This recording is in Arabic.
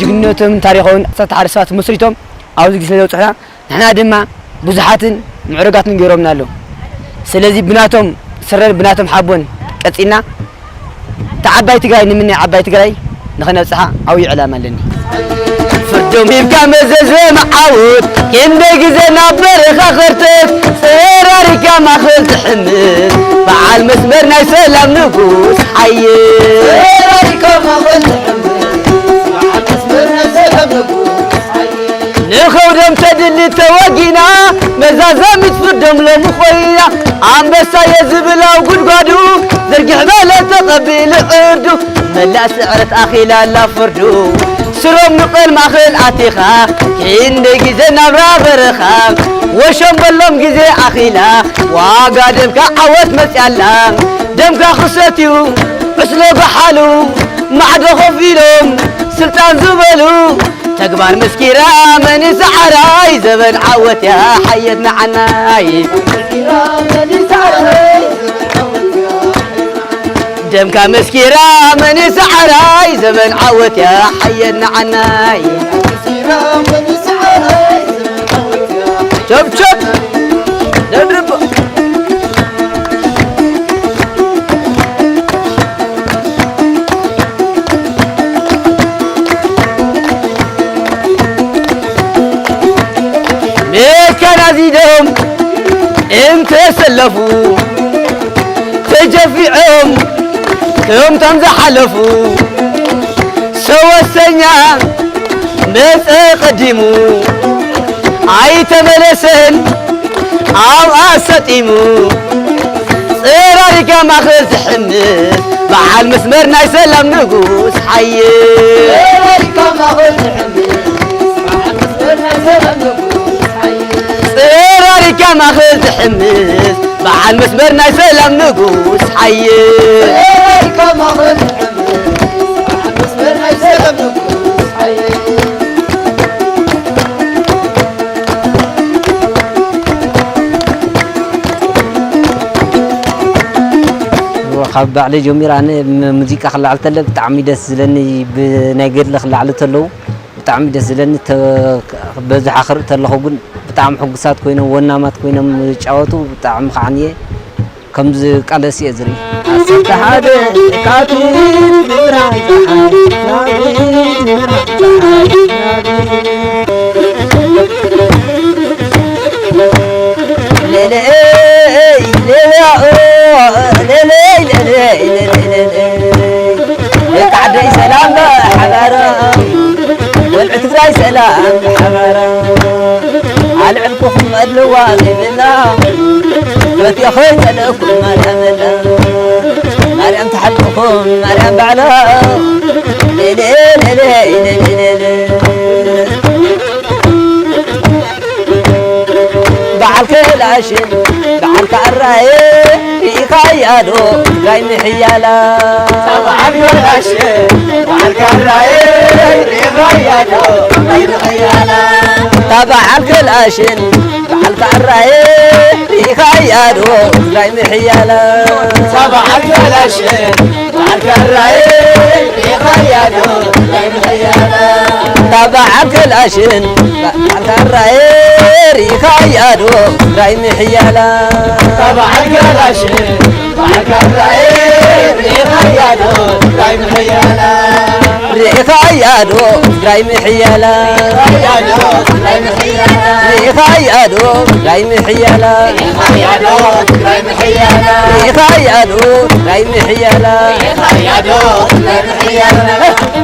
جنوتهم تاريخهم ستعرسات مصريتهم أو زي سلوا صحنا نحن دما بزحات معرقات نجيرهم له سلزي بناتهم سرر بناتهم حابون كتينا تعباي تجاي نمني عباي تجاي نخنا صحة أو يعلم لني فردوم يبقى مزز معود كندق زنا برخا خرتك سراري كما خلت حمل بعال مسمرنا يسلم نفوس حي سراري كما خلت حمل بعال مسمرنا يسلم نفوس حي نخودم تدلي توقينا مزازا متفردوم لمخوينا عم بسا يزبلا وقلقادو زرقح بالا تقبل عردو ملا سعرت أخي لا فردو سروم نقل ماخل عتيخا كين جزء نبرا برخا وشم بلوم جزء أخيلا وقادم كعوت مسألة دم كخصتيو عسلو بحالو معد خفيلهم سلطان زبلو تقبان مسكيرة من سعراي زبن عوت يا حيدنا عناي مسكيرة من سعراي دمك مسكيرة من سعراي زمن عوت يا حينا عناي مسكيرة من سعراي زمن عوت يا شوف شوف نضرب ميك نازيدهم انت سلفوا تجفعهم يوم تمزح حلفوا سوى السنة مس قدموا عيت ملسن أو أستيموا صيراري كما خلت حمل مع المسمرنا يسلم نقوس حي صيراري كما خلت حمل مع المسمرنا يسلم نقوس حي صيراري كما خلت حمل مع المسمرنا يسلم نقوس حي كما خلت حمل مع المسمرنا يسلم نقوس حي وخاب علي جمير أنا موسيقى خلعت له بتعميد السلني بناجر له خلعت له بتعميد السلني بزح آخر له خبون بتعم حقسات كوينه ونامات كوينه مشاوته بتعم خانية كم ز كالسي أزري أسد هذا كاتين بران قعدي سلام حبارة والعتراي سلام حبارة على عنكم الواقي منا يا أخوي لكم مريم مريم تحبكم مريم بعلا بعلك العشن بعلك الرأي فيك يادو جاي محيالا بعلك العشن بعلك الرأي فيك يادو جاي محيالا بعلك العشن بعلك الرأي فيك يادو جاي محيالا بعلك العشن بعلك الرأي فيك يادو جاي محيالا بعلك العشن بعلك الرأي ريخا يادو راي محيالا تبعك العشر معك الرأي ريخا يادو راي محيالا ريخا يادو راي محيالا ريخا يادو راي محيالا ريخا يادو راي محيالا ريخا يادو راي محيالا ريخا يادو راي محيالا